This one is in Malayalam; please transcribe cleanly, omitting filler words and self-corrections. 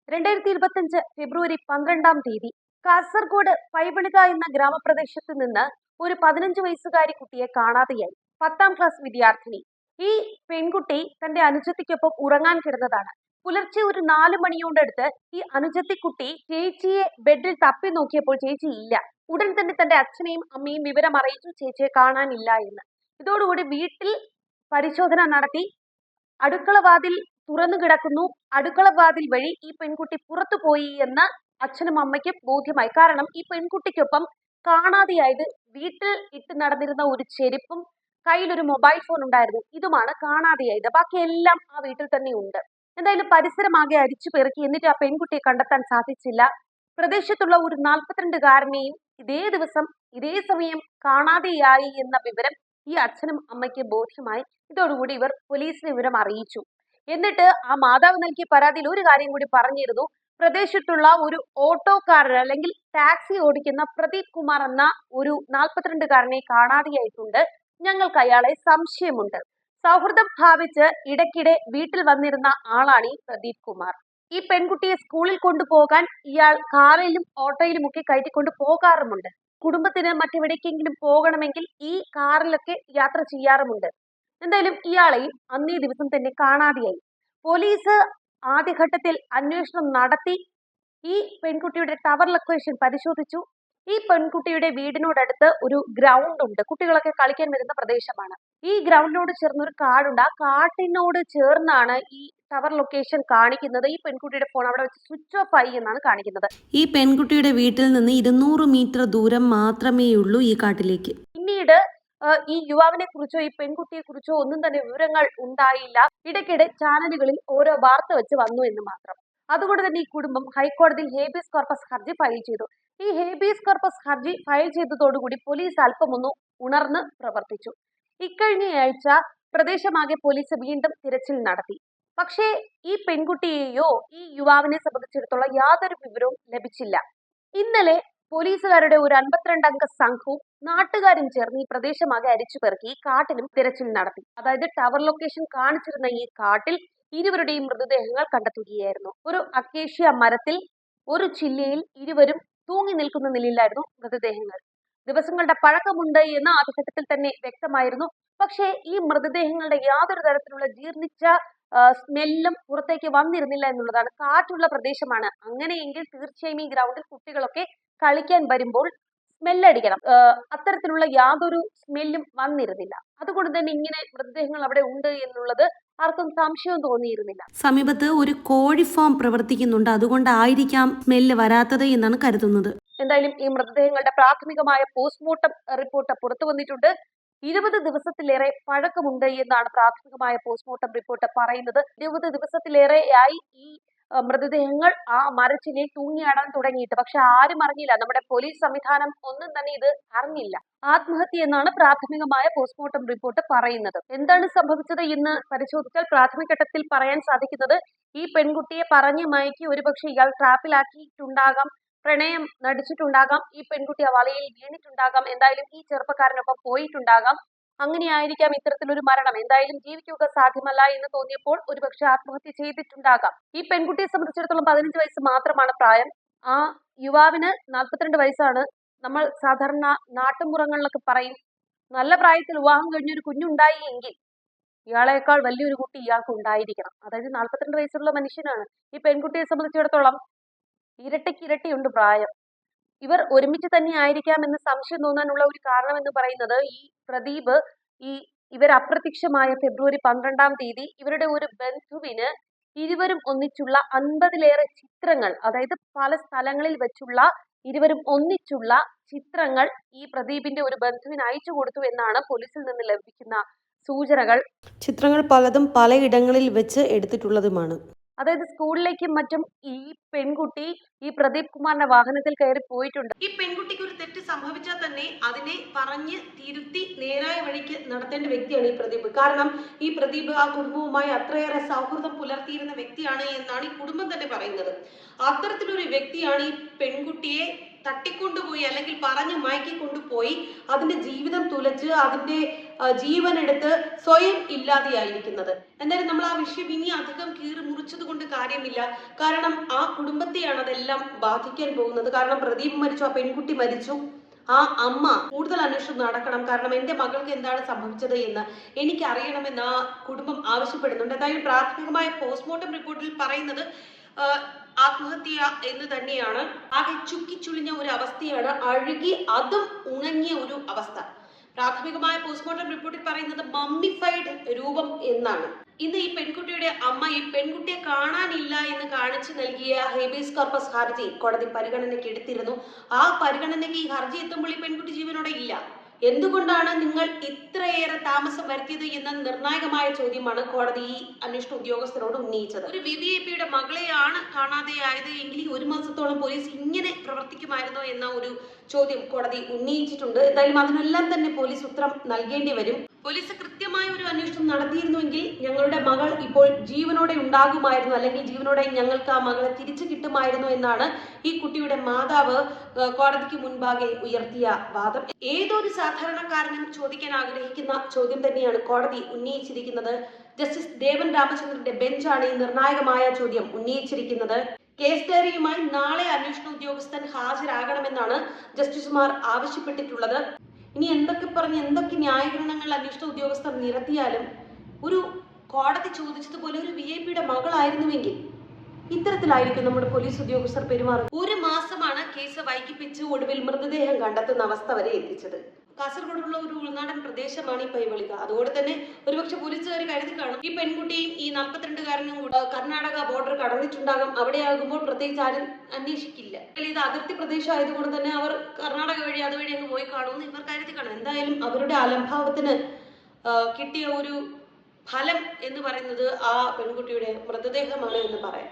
2025 ഫെബ്രുവരി 12-ാം തീയതി കാസർഗോഡ് പൈവളിക എന്ന ഗ്രാമപ്രദേശത്ത് നിന്ന് ഒരു 15 വയസ്സുകാരി കുട്ടിയെ കാണാതെയായി. 10ാം ക്ലാസ് വിദ്യാർത്ഥിനി. ഈ പെൺകുട്ടി തന്റെ അനുജത്തിക്കൊപ്പം ഉറങ്ങാൻ കിടന്നതാണ്. പുലർച്ചെ ഒരു 4 മണിയോടടുത്ത് ഈ അനുജത്തിക്കുട്ടി ചേച്ചിയെ ബെഡിൽ തപ്പി നോക്കിയപ്പോൾ ചേച്ചി ഇല്ല. ഉടൻ തന്നെ തന്റെ അച്ഛനെയും അമ്മയും വിവരം അറിയിച്ചു ചേച്ചിയെ കാണാനില്ല എന്ന്. ഇതോടുകൂടി വീട്ടിൽ പരിശോധന നടത്തി. അടുക്കള വാതിൽ തുറന്നു കിടക്കുന്നു. അടുക്കള വാതിൽ വഴി ഈ പെൺകുട്ടി പുറത്തു പോയി എന്ന് അച്ഛനും അമ്മയ്ക്കും ബോധ്യമായി. കാരണം ഈ പെൺകുട്ടിക്കൊപ്പം കാണാതെയായത് വീട്ടിൽ ഇട്ട് നടന്നിരുന്ന ഒരു ചെരുപ്പും കയ്യിലൊരു മൊബൈൽ ഫോൺ ഉണ്ടായിരുന്നു. ഇതുമാണ് കാണാതെയായത്. ബാക്കി എല്ലാം ആ വീട്ടിൽ തന്നെ ഉണ്ട്. എന്തായാലും പരിസരമാകെ അരിച്ചു പെറുക്കി. എന്നിട്ട് ആ പെൺകുട്ടിയെ കണ്ടെത്താൻ സാധിച്ചില്ല. പ്രദേശത്തുള്ള ഒരു 42-കാരനെയും ഇതേ ദിവസം ഇതേ സമയം കാണാതെയായി എന്ന വിവരം ഈ അച്ഛനും അമ്മയ്ക്ക് ബോധ്യമായി. ഇതോടുകൂടി ഇവർ പോലീസിനെ വിവരം അറിയിച്ചു. എന്നിട്ട് ആ മാതാവ് നൽകിയ പരാതിയിൽ ഒരു കാര്യം കൂടി പറഞ്ഞിരുന്നു. പ്രദേശത്തുള്ള ഒരു ഓട്ടോക്കാരൻ അല്ലെങ്കിൽ ടാക്സി ഓടിക്കുന്ന പ്രദീപ് കുമാർ എന്ന ഒരു 42-കാരനെ കാണാതെയായിട്ടുണ്ട്. ഞങ്ങൾക്ക് അയാളെ സംശയമുണ്ട്. സൗഹൃദം ഭാവിച്ച് ഇടയ്ക്കിടെ വീട്ടിൽ വന്നിരുന്ന ആളാണ് ഈ പ്രദീപ് കുമാർ. ഈ പെൺകുട്ടിയെ സ്കൂളിൽ കൊണ്ടുപോകാൻ ഇയാൾ കാറിലും ഓട്ടോയിലും ഒക്കെ കയറ്റിക്കൊണ്ട് പോകാറുമുണ്ട്. കുടുംബത്തിന് മറ്റെവിടേക്കെങ്കിലും പോകണമെങ്കിൽ ഈ കാറിലൊക്കെ യാത്ര ചെയ്യാറുമുണ്ട്. എന്തായാലും ഇയാളെയും അന്നേ ദിവസം തന്നെ കാണാതെയായി. പോലീസ് ആദ്യഘട്ടത്തിൽ അന്വേഷണം നടത്തി. ഈ പെൺകുട്ടിയുടെ ടവർ ലൊക്കേഷൻ പരിശോധിച്ചു. ഈ പെൺകുട്ടിയുടെ വീടിനോടടുത്ത് ഒരു ഗ്രൗണ്ട് ഉണ്ട്. കുട്ടികളൊക്കെ കളിക്കാൻ വരുന്ന പ്രദേശമാണ്. ഈ ഗ്രൗണ്ടിനോട് ചേർന്ന് ഒരു കാടുണ്ട്. ആ കാട്ടിനോട് ചേർന്നാണ് ഈ ടവർ ലൊക്കേഷൻ കാണിക്കുന്നത്. ഈ പെൺകുട്ടിയുടെ ഫോൺ അവിടെ വെച്ച് സ്വിച്ച് ഓഫ് ആയി എന്നാണ് കാണിക്കുന്നത്. ഈ പെൺകുട്ടിയുടെ വീട്ടിൽ നിന്ന് 200 മീറ്റർ ദൂരം മാത്രമേ ഉള്ളൂ ഈ കാട്ടിലേക്ക്. പിന്നീട് ഈ യുവാവിനെ കുറിച്ചോ ഈ പെൺകുട്ടിയെ കുറിച്ചോ ഒന്നും തന്നെ വിവരങ്ങൾ ഉണ്ടായില്ല. ഇടയ്ക്കിടെ ചാനലുകളിൽ ഓരോ വാർത്ത വെച്ച് വന്നു എന്ന് മാത്രം. അതുകൊണ്ട് തന്നെ ഈ കുടുംബം ഹൈക്കോടതിയിൽ ഹേബിയസ് കോർപ്പസ് ഹർജി ഫയൽ ചെയ്തു. ഈ ഹേബിയസ് കോർപ്പസ് ഹർജി ഫയൽ ചെയ്തതോടുകൂടി പോലീസ് അല്പമൊന്ന് ഉണർന്ന് പ്രവർത്തിച്ചു. ഇക്കഴിഞ്ഞയാഴ്ച പ്രദേശമാകെ പോലീസ് വീണ്ടും തിരച്ചിൽ നടത്തി. പക്ഷേ ഈ പെൺകുട്ടിയെയോ ഈ യുവാവിനെ സംബന്ധിച്ചിടത്തോളം യാതൊരു വിവരവും ലഭിച്ചില്ല. ഇന്നലെ പോലീസുകാരുടെ ഒരു 52-അംഗ സംഘവും നാട്ടുകാരും ചേർന്ന് ഈ പ്രദേശമാകെ അരിച്ചു പെറുക്കി ഈ കാട്ടിലും തിരച്ചിൽ നടത്തി. അതായത് ടവർ ലൊക്കേഷൻ കാണിച്ചിരുന്ന ഈ കാട്ടിൽ ഇരുവരുടെയും മൃതദേഹങ്ങൾ കണ്ടെത്തുകയായിരുന്നു. ഒരു അക്കേഷ്യ മരത്തിൽ ഒരു ചില്ലയിൽ ഇരുവരും തൂങ്ങി നിൽക്കുന്ന നിലയിലായിരുന്നു മൃതദേഹങ്ങൾ. ദിവസങ്ങളുടെ പഴക്കമുണ്ട് എന്ന് ആദ്യഘട്ടത്തിൽ തന്നെ വ്യക്തമായിരുന്നു. പക്ഷേ ഈ മൃതദേഹങ്ങളുടെ യാതൊരു തരത്തിലുള്ള ജീർണിച്ച സ്മെല്ലും പുറത്തേക്ക് വന്നിരുന്നില്ല എന്നുള്ളതാണ്. കാറ്റുള്ള പ്രദേശമാണ്. അങ്ങനെയെങ്കിൽ തീർച്ചയായും ഈ ഗ്രൗണ്ടിൽ കുട്ടികളൊക്കെ കളിക്കാൻ വരുമ്പോൾ സ്മെല്ലടിക്കണം. അത്തരത്തിലുള്ള യാതൊരു സ്മെല്ലും വന്നിരുന്നില്ല. അതുകൊണ്ട് തന്നെ ഇങ്ങനെ മൃതദേഹങ്ങൾ അവിടെ ഉണ്ട് എന്നുള്ളത് ആർക്കും സംശയവും തോന്നിയിരുന്നില്ല. സമീപത്ത് ഒരു കോഴി ഫാം പ്രവർത്തിക്കുന്നുണ്ട്. അതുകൊണ്ടായിരിക്കാം സ്മെല്ല് വരാത്തത് എന്നാണ് കരുതുന്നത്. എന്തായാലും ഈ മൃതദേഹങ്ങളുടെ പ്രാഥമികമായ പോസ്റ്റ്മോർട്ടം റിപ്പോർട്ട് പുറത്തു വന്നിട്ടുണ്ട്. 20 ദിവസത്തിലേറെ പഴക്കമുണ്ട് എന്നാണ് പ്രാഥമികമായ പോസ്റ്റ്മോർട്ടം റിപ്പോർട്ട് പറയുന്നത്. 20 ദിവസത്തിലേറെയായി ഈ മൃതദേഹങ്ങൾ ആ മരച്ചിലയിൽ തൂങ്ങിയാടാൻ തുടങ്ങിയിട്ട്. പക്ഷെ ആരും അറിഞ്ഞില്ല. നമ്മുടെ പോലീസ് സംവിധാനം ഒന്നും തന്നെ ഇത് അറിഞ്ഞില്ല. ആത്മഹത്യ എന്നാണ് പ്രാഥമികമായ പോസ്റ്റ്മോർട്ടം റിപ്പോർട്ട് പറയുന്നത്. എന്താണ് സംഭവിച്ചത് എന്ന് പരിശോധിച്ചാൽ പ്രാഥമിക ഘട്ടത്തിൽ പറയാൻ സാധിക്കുന്നത് ഈ പെൺകുട്ടിയെ പറഞ്ഞു മയക്കി ഒരുപക്ഷെ ഇയാൾ ട്രാപ്പിലാക്കിയിട്ടുണ്ടാകാം, പ്രണയം നടിച്ചിട്ടുണ്ടാകാം, ഈ പെൺകുട്ടി ആ വലയിൽ വീണിട്ടുണ്ടാകാം, എന്തായാലും ഈ ചെറുപ്പക്കാരനൊപ്പം പോയിട്ടുണ്ടാകാം. അങ്ങനെയായിരിക്കാം ഇത്തരത്തിലൊരു മരണം. എന്തായാലും ജീവിക്കുക സാധ്യമല്ല എന്ന് തോന്നിയപ്പോൾ ഒരുപക്ഷെ ആത്മഹത്യ ചെയ്തിട്ടുണ്ടാകാം. ഈ പെൺകുട്ടിയെ സംബന്ധിച്ചിടത്തോളം 15 വയസ്സ് മാത്രമാണ് പ്രായം. ആ യുവാവിന് 42 വയസ്സാണ്. നമ്മൾ സാധാരണ നാട്ടുമ്പുറങ്ങളിലൊക്കെ പറയും, നല്ല പ്രായത്തിൽ വിവാഹം കഴിഞ്ഞൊരു കുഞ്ഞുണ്ടായി എങ്കിൽ ഇയാളെക്കാൾ വലിയൊരു കുട്ടി ഇയാൾക്ക് ഉണ്ടായിരിക്കണം. അതായത് 42 വയസ്സുള്ള മനുഷ്യനാണ്. ഈ പെൺകുട്ടിയെ സംബന്ധിച്ചിടത്തോളം ഇരട്ടിക്കിരട്ടിയുണ്ട് പ്രായം. ഇവർ ഒരുമിച്ച് തന്നെ ആയിരിക്കാം എന്ന് സംശയം തോന്നാനുള്ള ഒരു കാരണം എന്ന് പറയുന്നത് ഈ പ്രദീപ് ഇവർ അപ്രത്യക്ഷമായ ഫെബ്രുവരി 12-ാം തീയതി ഇവരുടെ ഒരു ബന്ധുവിന് ഇരുവരും ഒന്നിച്ചുള്ള 50-ലേറെ ചിത്രങ്ങൾ, അതായത് പല സ്ഥലങ്ങളിൽ വെച്ചുള്ള ഇരുവരും ഒന്നിച്ചുള്ള ചിത്രങ്ങൾ ഈ പ്രദീപിന്റെ ഒരു ബന്ധുവിന് അയച്ചു കൊടുത്തു എന്നാണ് പോലീസിൽ നിന്ന് ലഭിക്കുന്ന സൂചനകൾ. ചിത്രങ്ങൾ പലതും പലയിടങ്ങളിൽ വെച്ച് എടുത്തിട്ടുള്ളതുമാണ്. അതായത് സ്കൂളിലേക്കും മറ്റും ഈ പെൺകുട്ടി ഈ പ്രദീപ് കുമാറിന്റെ വാഹനത്തിൽ കയറി പോയിട്ടുണ്ട്. ഈ പെൺകുട്ടിക്ക് ഒരു തെറ്റ് സംഭവിച്ചാൽ തന്നെ അതിനെ പറഞ്ഞ് തിരുത്തി നേരായ വഴിക്ക് നടത്തേണ്ട വ്യക്തിയാണ് ഈ പ്രദീപ്. കാരണം ഈ പ്രദീപ് ആ കുടുംബവുമായി അത്രയേറെ സൗഹൃദം പുലർത്തിയിരുന്ന വ്യക്തിയാണ് എന്നാണ് ഈ കുടുംബം തന്നെ പറയുന്നത്. അത്തരത്തിലൊരു വ്യക്തിയാണ് ഈ പെൺകുട്ടിയെ തട്ടിക്കൊണ്ടുപോയി അല്ലെങ്കിൽ പറഞ്ഞ് മയക്കിക്കൊണ്ടുപോയി അതിന്റെ ജീവിതം തുലച്ച് അതിന്റെ ജീവനെടുത്ത് സ്വയം ഇല്ലാതെയായിരിക്കുന്നത്. എന്തായാലും നമ്മൾ ആ വിഷയം ഇനി അധികം കീറി മുറിച്ചത് കൊണ്ട് കാര്യമില്ല. കാരണം ആ കുടുംബത്തെയാണ് അതെല്ലാം ബാധിക്കാൻ പോകുന്നത്. കാരണം പ്രദീപ് മരിച്ചു, ആ പെൺകുട്ടി മരിച്ചു, ആ അമ്മ കൂടുതൽ അന്വേഷണം നടക്കണം. കാരണം എൻ്റെ മകൾക്ക് എന്താണ് സംഭവിച്ചത് എന്ന് എനിക്കറിയണമെന്ന് ആ കുടുംബം ആവശ്യപ്പെടുന്നുണ്ട്. എന്തായാലും പ്രാഥമികമായ പോസ്റ്റ്മോർട്ടം റിപ്പോർട്ടിൽ പറയുന്നത് ആത്മഹത്യ എന്ന് തന്നെയാണ്. ആകെ ചുക്കിച്ചുളിഞ്ഞ ഒരു അവസ്ഥയാണ്, അഴുകി അതും ഉണങ്ങിയ ഒരു അവസ്ഥ. പ്രാഥമികമായ പോസ്റ്റ്മോർട്ടം റിപ്പോർട്ടിൽ പറയുന്നത് മമ്മിഫൈഡ് രൂപം എന്നാണ്. ഇന്ന് ഈ പെൺകുട്ടിയുടെ അമ്മ ഈ പെൺകുട്ടിയെ കാണാനില്ല എന്ന് കാണിച്ചു നൽകിയ ഹേബിയസ് കോർപ്പസ് ഹർജി കോടതി പരിഗണനയ്ക്ക് എടുത്തിരുന്നു. ആ പരിഗണനയ്ക്ക് ഈ ഹർജി എത്തുമ്പോൾ ഈ പെൺകുട്ടി ജീവനോടെ ഇല്ല. എന്തുകൊണ്ടാണ് നിങ്ങൾ ഇത്രയേറെ താമസം വരുത്തിയത് എന്ന നിർണായകമായ ചോദ്യമാണ് കോടതി ഈ അന്വേഷണ ഉദ്യോഗസ്ഥരോട് ഉന്നയിച്ചത്. ഒരു വിവിഐപിയുടെ മകളെയാണ് കാണാതെയായത് എങ്കിൽ ഈ 1 മാസത്തോളം പോലീസ് ഇങ്ങനെ പ്രവർത്തിക്കുമായിരുന്നോ എന്ന ഒരു ചോദ്യം കോടതി ഉന്നയിച്ചിട്ടുണ്ട്. എന്തായാലും അതിനെല്ലാം തന്നെ പോലീസ് ഉത്തരം നൽകേണ്ടി വരും. പോലീസ് കൃത്യമായ ഒരു അന്വേഷണം നടത്തിയിരുന്നുവെങ്കിൽ ഞങ്ങളുടെ മകൾ ഇപ്പോൾ ജീവനോടെ ഉണ്ടാകുമായിരുന്നു, അല്ലെങ്കിൽ ജീവനോടെ ഞങ്ങൾക്ക് ആ മകളെ തിരിച്ചു കിട്ടുമായിരുന്നു എന്നാണ് ഈ കുട്ടിയുടെ മാതാവ് കോടതിക്ക് മുൻപാകെ ഉയർത്തിയ വാദം. ഏതൊരു സാധാരണക്കാരനും ചോദിക്കാൻ ആഗ്രഹിക്കുന്ന ചോദ്യം തന്നെയാണ് കോടതി ഉന്നയിച്ചിരിക്കുന്നത്. ജസ്റ്റിസ് ദേവൻ രാമചന്ദ്രന്റെ ബെഞ്ചാണ് ഈ നിർണായകമായ ചോദ്യം ഉന്നയിച്ചിരിക്കുന്നത്. കേസ് ഡയറിയുമായി നാളെ അന്വേഷണ ഉദ്യോഗസ്ഥൻ ഹാജരാകണമെന്നാണ് ജസ്റ്റിസുമാർ ആവശ്യപ്പെട്ടിട്ടുള്ളത്. ഇനി എന്തൊക്കെ പറഞ്ഞ് എന്തൊക്കെ ന്യായീകരണങ്ങൾ അന്വേഷണ ഉദ്യോഗസ്ഥർ നിരത്തിയാലും ഒരു കോടതി ചോദിച്ചതുപോലെ ഒരു വിഐപിയുടെ മകളായിരുന്നുവെങ്കിൽ ഇത്തരത്തിലായിരിക്കും നമ്മുടെ പോലീസ് ഉദ്യോഗസ്ഥർ പെരുമാറുക. 1 മാസമാണ് കേസ് വൈകിപ്പിച്ച് ഒടുവിൽ മൃതദേഹം കണ്ടെത്തുന്ന അവസ്ഥ വരെ എത്തിച്ചത്. കാസർഗോഡുള്ള ഒരു ഉൾനാടൻ പ്രദേശമാണ് ഈ പൈവളിക. അതുകൊണ്ട് തന്നെ ഒരുപക്ഷെ പോലീസുകാർ കരുതി കാണും ഈ പെൺകുട്ടിയും ഈ 42-കാരനും കൂടെ കർണാടക ബോർഡർ കടന്നിട്ടുണ്ടാകും. അവിടെയാകുമ്പോൾ പ്രത്യേകിച്ച് ആരും അന്വേഷിക്കില്ല. ഇത് അതിർത്തി പ്രദേശം ആയതുകൊണ്ട് തന്നെ അവർ കർണാടക വഴി അതുവഴി അങ്ങ് പോയി കാണുമെന്ന് ഇവർ കരുതി കാണും. എന്തായാലും അവരുടെ അലംഭാവത്തിന് കിട്ടിയ ഒരു ഫലം എന്ന് പറയുന്നത് ആ പെൺകുട്ടിയുടെ മൃതദേഹമാണ് എന്ന് പറയാം.